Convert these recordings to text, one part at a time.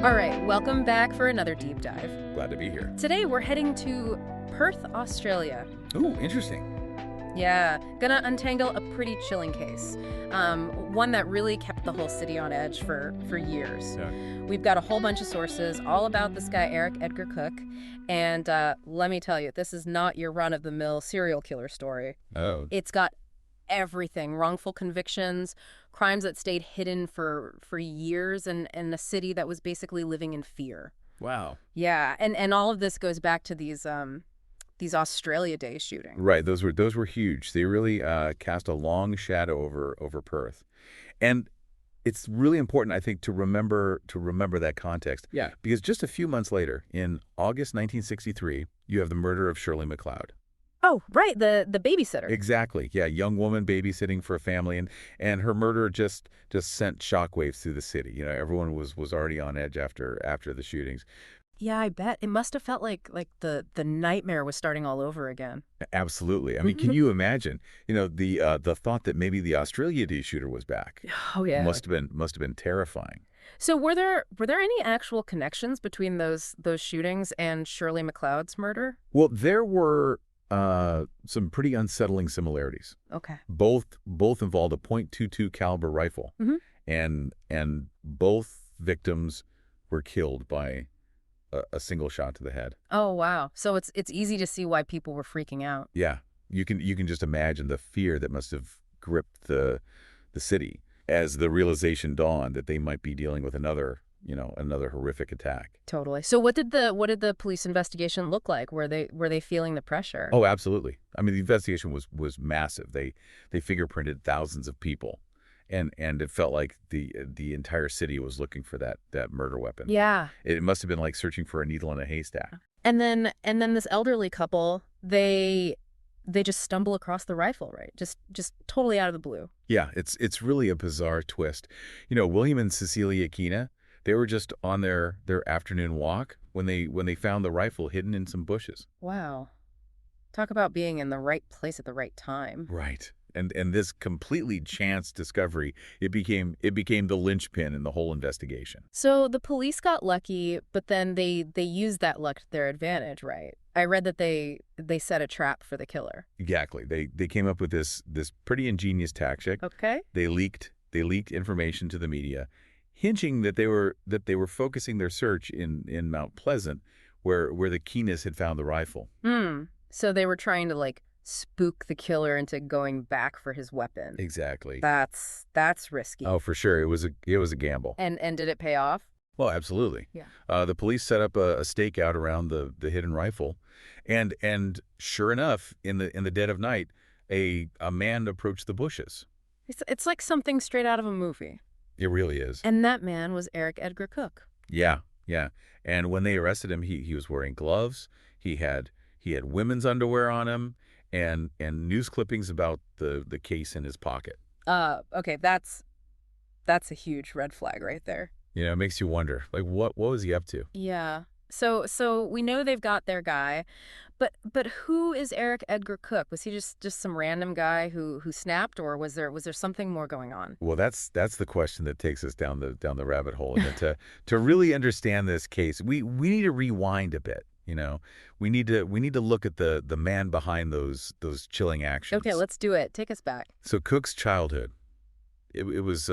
All right, welcome back for another deep dive. Glad to be here. Today we're heading to Perth, Australia. Ooh, interesting. Yeah, gonna untangle a pretty chilling case. One that really kept the whole city on edge for years. Yeah. We've got a whole bunch of sources all about this guy, Eric Edgar Cooke. And let me tell you, this is not your run-of-the-mill serial killer story. Oh. It's got everything: wrongful convictions, crimes that stayed hidden for years, and a city that was basically living in fear. Wow. Yeah, and all of this goes back to these Australia Day shootings. Right. Those were huge. They really cast a long shadow over Perth, and it's really important, I think, to remember that context. Yeah. Because just a few months later, in August 1963, you have the murder of Shirley McLoud. Oh, right, the babysitter. Exactly. Yeah, young woman babysitting for a family, and her murder just sent shockwaves through the city. You know, everyone was already on edge after the shootings. Yeah, I bet. It must have felt like the nightmare was starting all over again. Absolutely. I mean, can you imagine? You know, the thought that maybe the Australia Day shooter was back. Oh yeah. Must have been terrifying. So were there any actual connections between those shootings and Shirley McLeod's murder? Well, there were some pretty unsettling similarities. Okay. Both involved a .22 caliber rifle, and both victims were killed by a single shot to the head. Oh wow. So it's easy to see why people were freaking out. Yeah, you can just imagine the fear that must have gripped the city as the realization dawned that they might be dealing with another horrific attack. Totally. So what did the police investigation look like? Were they feeling the pressure? Oh, absolutely. I mean, the investigation was massive. They fingerprinted thousands of people, and it felt like the entire city was looking for that murder weapon. Yeah. It must have been like searching for a needle in a haystack. And then this elderly couple, they just stumble across the rifle, right? Just totally out of the blue. Yeah, it's really a bizarre twist. You know, William and Cecilia Keena, they were just on their afternoon walk when they found the rifle hidden in some bushes. Wow. Talk about being in the right place at the right time. Right. And this completely chance discovery, it became the linchpin in the whole investigation. So the police got lucky, but then they used that luck to their advantage, right? I read that they set a trap for the killer. Exactly. They came up with this pretty ingenious tactic. Okay. They leaked information to the media, hinging that they were focusing their search in Mount Pleasant, where the Keenas had found the rifle. So they were trying to spook the killer into going back for his weapon. Exactly. That's risky. Oh, for sure. It was a gamble. And did it pay off? Well, absolutely. Yeah. The police set up a stakeout around the hidden rifle, and sure enough, in the dead of night, a man approached the bushes. It's like something straight out of a movie. It really is. And that man was Eric Edgar Cooke. Yeah. And when they arrested him, he was wearing gloves. He had women's underwear on him, and news clippings about the case in his pocket. Okay, that's a huge red flag right there. You know, it makes you wonder, like, what was he up to? Yeah. So we know they've got their guy, but who is Eric Edgar Cooke? Was he just some random guy who snapped, or was there something more going on? Well, that's the question that takes us down the rabbit hole. And to really understand this case, we need to rewind a bit. You know, we need to look at the man behind those chilling actions. Okay, let's do it. Take us back. So Cooke's childhood, it was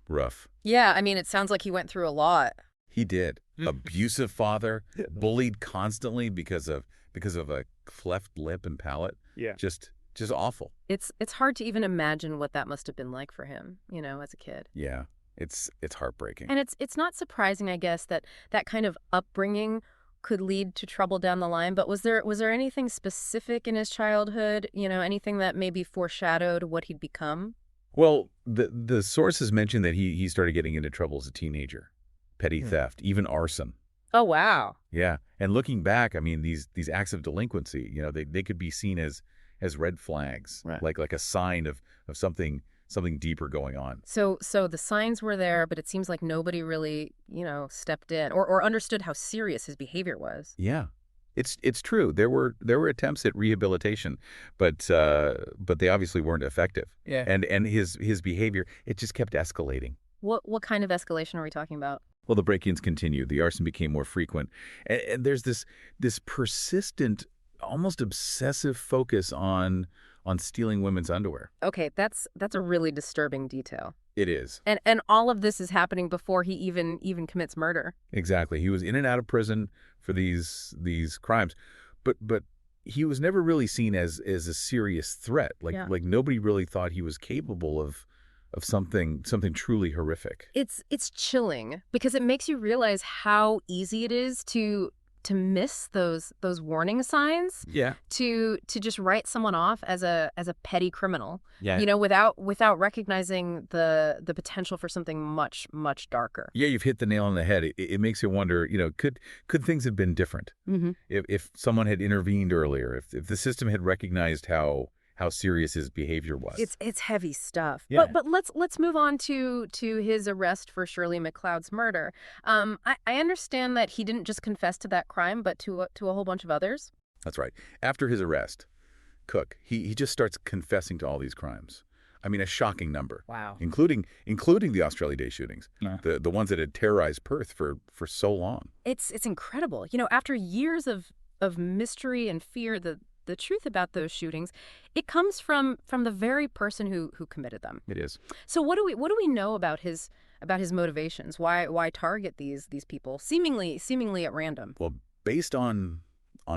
rough. Yeah, I mean, it sounds like he went through a lot. He did. Abusive father, bullied constantly because of a cleft lip and palate. Yeah. Just awful. It's hard to even imagine what that must have been like for him, as a kid. Yeah. It's heartbreaking. And it's not surprising, I guess, that kind of upbringing could lead to trouble down the line. But was there anything specific in his childhood, anything that maybe foreshadowed what he'd become? Well, the sources mentioned that he started getting into trouble as a teenager. Petty theft, even arson. Oh, wow. Yeah. And looking back, I mean, these acts of delinquency, they could be seen as red flags, right, like a sign of something deeper going on. So the signs were there, but it seems like nobody really, stepped in or understood how serious his behavior was. Yeah. It's true. There were attempts at rehabilitation, but they obviously weren't effective. Yeah. And his behavior, it just kept escalating. What kind of escalation are we talking about? Well, the break-ins continued. The arson became more frequent. And there's this persistent, almost obsessive focus on stealing women's underwear. Okay, that's a really disturbing detail. It is. And all of this is happening before he even commits murder. Exactly. He was in and out of prison for these crimes. But he was never really seen as a serious threat. Yeah. Like nobody really thought he was capable of something truly horrific. It's chilling because it makes you realize how easy it is to miss those warning signs, Yeah. to just write someone off as a petty criminal. Yeah. You know, without recognizing the potential for something much, much darker. Yeah, you've hit the nail on the head. It makes you wonder, could things have been different if someone had intervened earlier, if the system had recognized how serious his behavior was. It's heavy stuff. Yeah. But let's move on to his arrest for Shirley McLoud's murder. I understand that he didn't just confess to that crime, but to a whole bunch of others. That's right. After his arrest, Cooke, he just starts confessing to all these crimes. I mean, a shocking number. Wow. Including the Australia Day shootings, the ones that had terrorized Perth for so long. It's incredible. You know, after years of mystery and fear, the truth about those shootings, it comes from the very person who committed them. It is. So what do we know about his motivations? Why target these people seemingly at random? Well, based on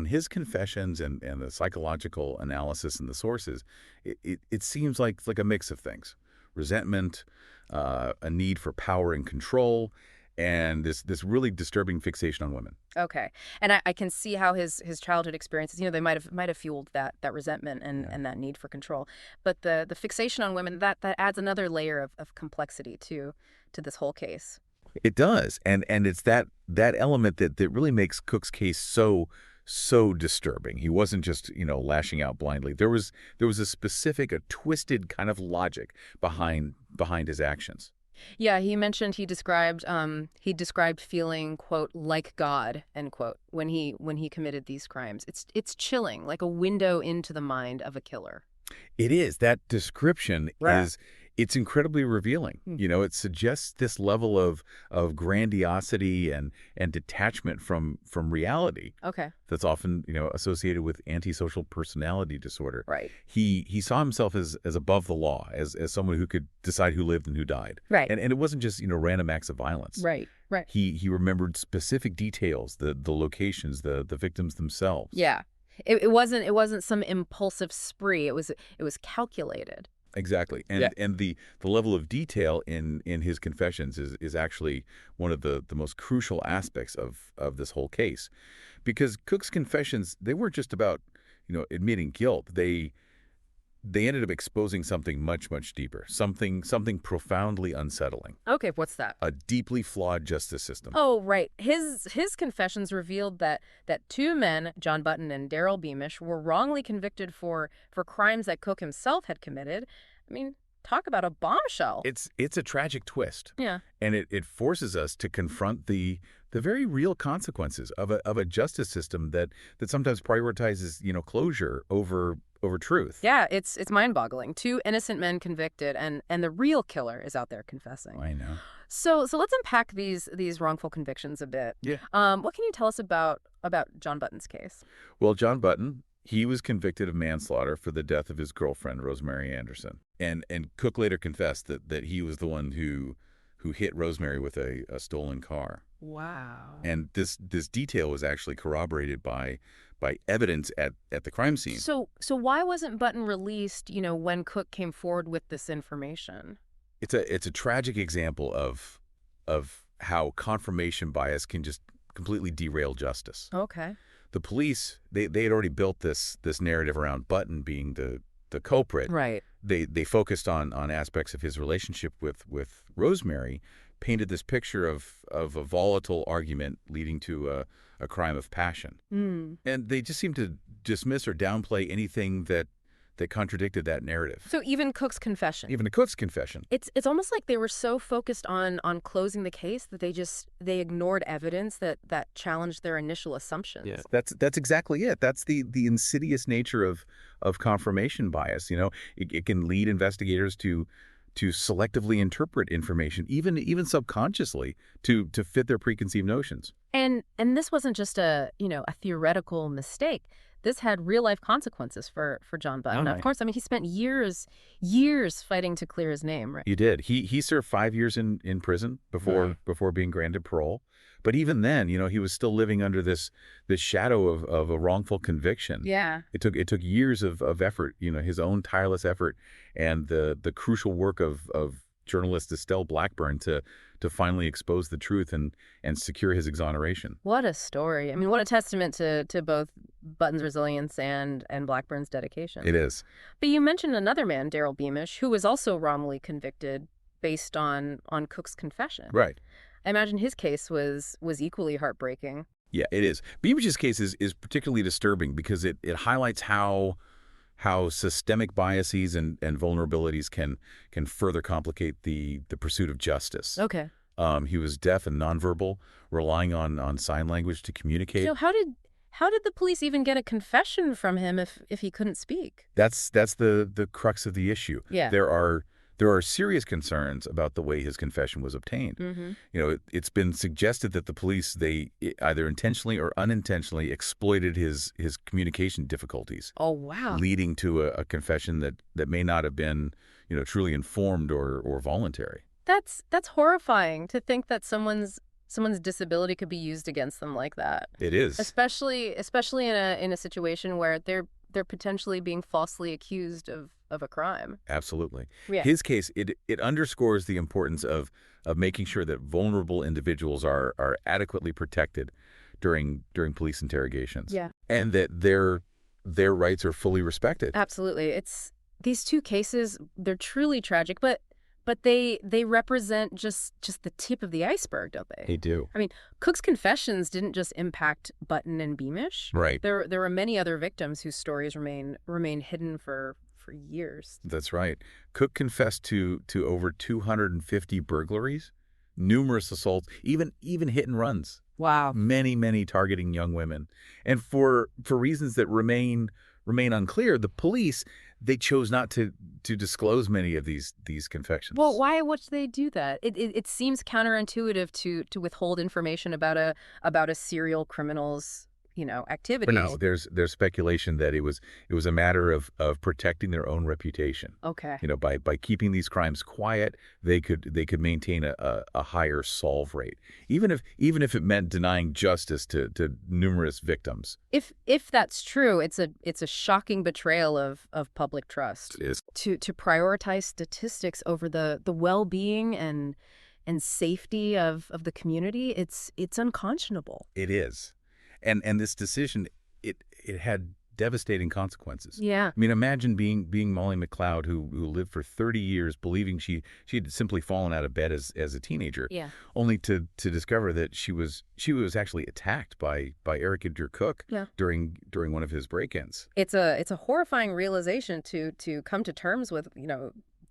his confessions and the psychological analysis and the sources, it seems like a mix of things: resentment, a need for power and control, and this really disturbing fixation on women. Okay, and I can see how his childhood experiences, they might have fueled that resentment and that need for control. But the fixation on women, that adds another layer of complexity to this whole case. It does, and it's that element that really makes Cooke's case so disturbing. He wasn't just lashing out blindly. There was a twisted kind of logic behind his actions. Yeah, he mentioned he described feeling, quote, like God, end quote, when he committed these crimes. It's chilling, like a window into the mind of a killer. It is. That description it's incredibly revealing. It suggests this level of grandiosity and detachment from reality. Okay. That's often, associated with antisocial personality disorder. Right. He saw himself as above the law, as someone who could decide who lived and who died. Right. And it wasn't just, random acts of violence. Right. Right. He remembered specific details, the locations, the victims themselves. Yeah. It wasn't some impulsive spree. It was calculated. Exactly. And the level of detail in his confessions is actually one of the most crucial aspects of this whole case. Because Cooke's confessions, they weren't just about, admitting guilt. They ended up exposing something much, much deeper, something profoundly unsettling. Okay, what's that? A deeply flawed justice system. Oh, right. His confessions revealed that two men, John Button and Daryl Beamish, were wrongly convicted for crimes that Cooke himself had committed. I mean, talk about a bombshell. It's a tragic twist. Yeah. And it forces us to confront the very real consequences of a justice system that sometimes prioritizes, closure over truth. Yeah, it's mind-boggling. Two innocent men convicted, and the real killer is out there confessing. I know. So let's unpack these wrongful convictions a bit. Yeah. What can you tell us about John Button's case? Well, John Button, he was convicted of manslaughter for the death of his girlfriend, Rosemary Anderson. And Cooke later confessed that he was the one who hit Rosemary with a stolen car. Wow. And this detail was actually corroborated by evidence at the crime scene. So why wasn't Button released, when Cooke came forward with this information? It's a tragic example of how confirmation bias can just completely derail justice. Okay. The police, they had already built this narrative around Button being the culprit. Right. They focused on aspects of his relationship with Rosemary, painted this picture of a volatile argument leading to a crime of passion. Mm. And they just seemed to dismiss or downplay anything that contradicted that narrative. So even Cooke's confession. Even Cooke's confession. It's almost like they were so focused on closing the case that they ignored evidence that challenged their initial assumptions. Yeah. That's exactly it. That's the insidious nature of confirmation bias. It can lead investigators to to selectively interpret information, even subconsciously, to fit their preconceived notions. And this wasn't just a theoretical mistake. This had real life consequences for John No, Button. Of no. course, I mean he spent years fighting to clear his name, right? You did. He served 5 years in prison before being granted parole. But even then, he was still living under this shadow of a wrongful conviction. Yeah. It took years of effort, his own tireless effort, and the crucial work of journalist Estelle Blackburn to finally expose the truth and secure his exoneration. What a story. I mean, what a testament to both Button's resilience and Blackburn's dedication. It is. But you mentioned another man, Daryl Beamish, who was also wrongly convicted based on Cooke's confession. Right. I imagine his case was equally heartbreaking. Yeah, it is. Beamish's case is particularly disturbing because it highlights how systemic biases and vulnerabilities can further complicate the pursuit of justice. Okay. He was deaf and nonverbal, relying on sign language to communicate. How did the police even get a confession from him if he couldn't speak? That's the crux of the issue. Yeah. There are serious concerns about the way his confession was obtained. Mm-hmm. It's been suggested that the police, they either intentionally or unintentionally exploited his communication difficulties, Oh, wow. leading to a confession that may not have been, truly informed or voluntary. That's horrifying to think that someone's disability could be used against them like that. It is. Especially in a situation where they're potentially being falsely accused of a crime. Absolutely. Yeah. His case, it underscores the importance of making sure that vulnerable individuals are adequately protected during police interrogations. Yeah. And that their rights are fully respected. Absolutely. It's these two cases, they're truly tragic, but they represent just the tip of the iceberg, don't they? They do. I mean, Cooke's confessions didn't just impact Button and Beamish. Right. There were many other victims whose stories remain hidden for years. That's right. Cooke confessed to over 250 burglaries, numerous assaults, even hit and runs. Wow. Many targeting young women. And for reasons that remain unclear, the police, they chose not to disclose many of these confessions. Well, why would they do that? It seems counterintuitive to withhold information about a serial criminal's activities. But no, there's speculation that it was a matter of protecting their own reputation. Okay. By keeping these crimes quiet, they could maintain a higher solve rate, even if it meant denying justice to numerous victims. If that's true, it's a shocking betrayal of public trust. It is. To prioritize statistics over the well-being and safety of the community, it's unconscionable. It is. And this decision, it had devastating consequences. Yeah. I mean, imagine being Molly McLoud, who lived for 30 years believing she had simply fallen out of bed as a teenager. Yeah. Only to discover that she was actually attacked by Eric Edgar Cooke. Yeah. during one of his break-ins. It's a horrifying realization to come to terms with,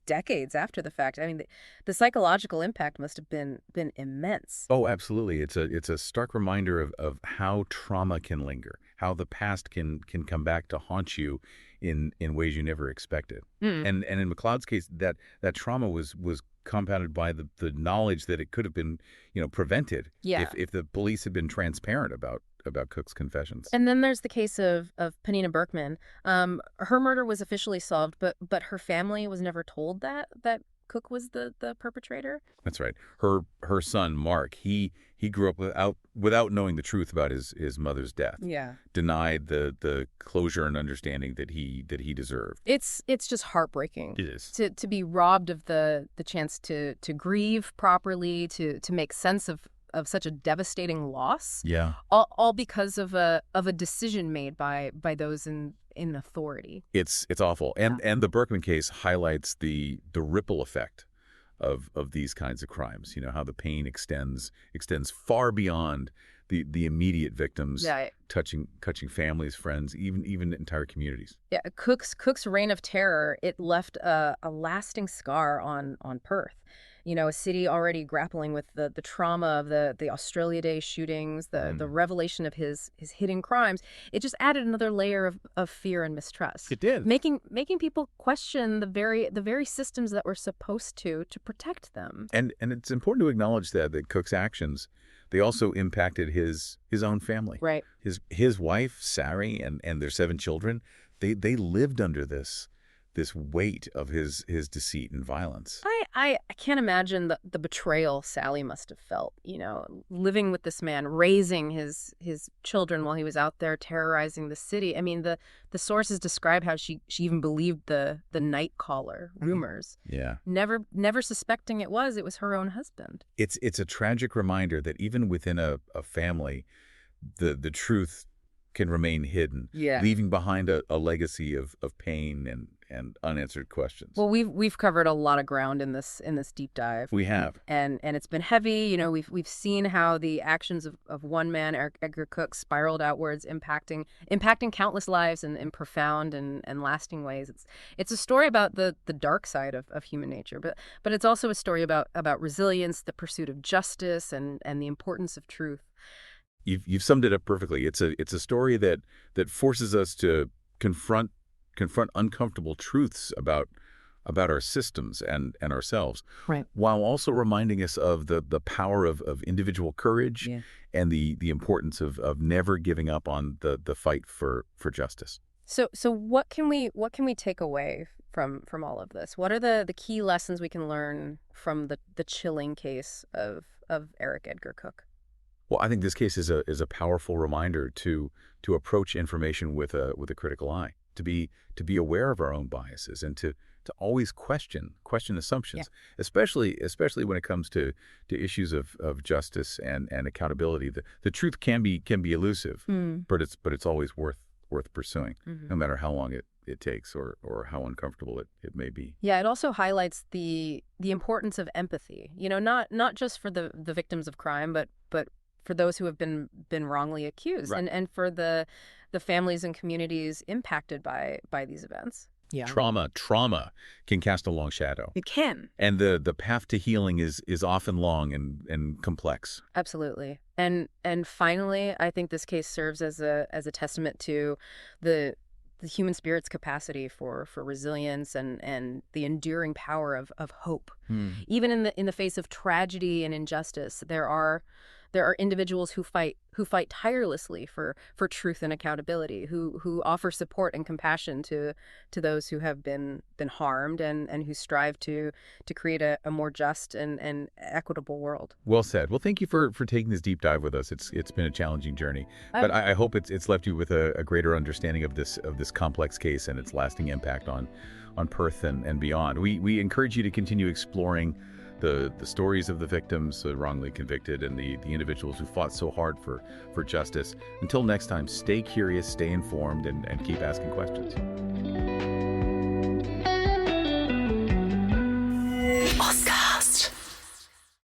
decades after the fact. I mean, the psychological impact must have been immense. Oh, absolutely. It's a stark reminder of how trauma can linger, how the past can come back to haunt you in ways you never expected. And in McLeod's case, that trauma was compounded by the knowledge that it could have been, prevented if the police had been transparent about Cooke's confessions. And then there's the case of Penina Berkman. Her murder was officially solved, but her family was never told that Cooke was the perpetrator. That's right. Her son Mark, he grew up without knowing the truth about his mother's death. Yeah. Denied the closure and understanding that he deserved. It's just heartbreaking. It is. To be robbed of the chance to grieve properly, to make sense of such a devastating loss. Yeah. All because of a decision made by those in authority. It's awful. And the Berkman case highlights the ripple effect of these kinds of crimes. How the pain extends far beyond the immediate victims, Yeah. touching families, friends, even entire communities. Yeah, Cooke's reign of terror, it left a lasting scar on Perth. a city already grappling with the trauma of the Australia Day shootings, the revelation of his hidden crimes. It just added another layer of fear and mistrust. It did. Making people question the very systems that were supposed to protect them. And it's important to acknowledge that Cooke's actions, they also impacted his own family. Right. His wife, Sari, and their 7 children, they lived under this weight of his deceit and violence. I can't imagine the betrayal Sally must have felt, living with this man, raising his children while he was out there terrorizing the city. I mean, the sources describe how she even believed the night caller rumors. Yeah. Never suspecting it was her own husband. It's a tragic reminder that even within a family, the truth can remain hidden, leaving behind a legacy of pain and unanswered questions. Well, we've covered a lot of ground in this deep dive. We have. And it's been heavy. We've seen how the actions of one man, Eric Edgar Cooke, spiraled outwards, impacting countless lives in profound and lasting ways. It's a story about the dark side of human nature, but it's also a story about resilience, the pursuit of justice, and the importance of truth. You've summed it up perfectly. It's a story that forces us to confront uncomfortable truths about our systems and ourselves, right, while also reminding us of the power of individual courage and the importance of never giving up on the fight for justice. So what can we take away from all of this? What are the key lessons we can learn from the chilling case of Eric Edgar Cooke? Well, I think this case is a powerful reminder to approach information with a critical eye, to be aware of our own biases, and to always question assumptions, especially when it comes to issues of justice and accountability. The truth can be elusive, but it's always worth pursuing, no matter how long it takes or how uncomfortable it may be. Yeah, it also highlights the importance of empathy. Not just for the victims of crime, but for those who have been wrongly accused, right, and for the families and communities impacted by these events. Yeah. Trauma can cast a long shadow. It can. And the path to healing is often long and complex. Absolutely. And finally, I think this case serves as a testament to the human spirit's capacity for resilience and the enduring power of hope. Even in the face of tragedy and injustice, there are individuals who fight tirelessly for truth and accountability, who offer support and compassion to those who have been harmed, and who strive to create a more just and equitable world. Well said. Well, thank you for taking this deep dive with us. It's been a challenging journey, but I hope it's left you with a greater understanding of this complex case and its lasting impact on Perth and beyond. We encourage you to continue exploring the stories of the victims, the wrongly convicted, and the individuals who fought so hard for justice. Until next time, stay curious, stay informed, and keep asking questions. Oscar.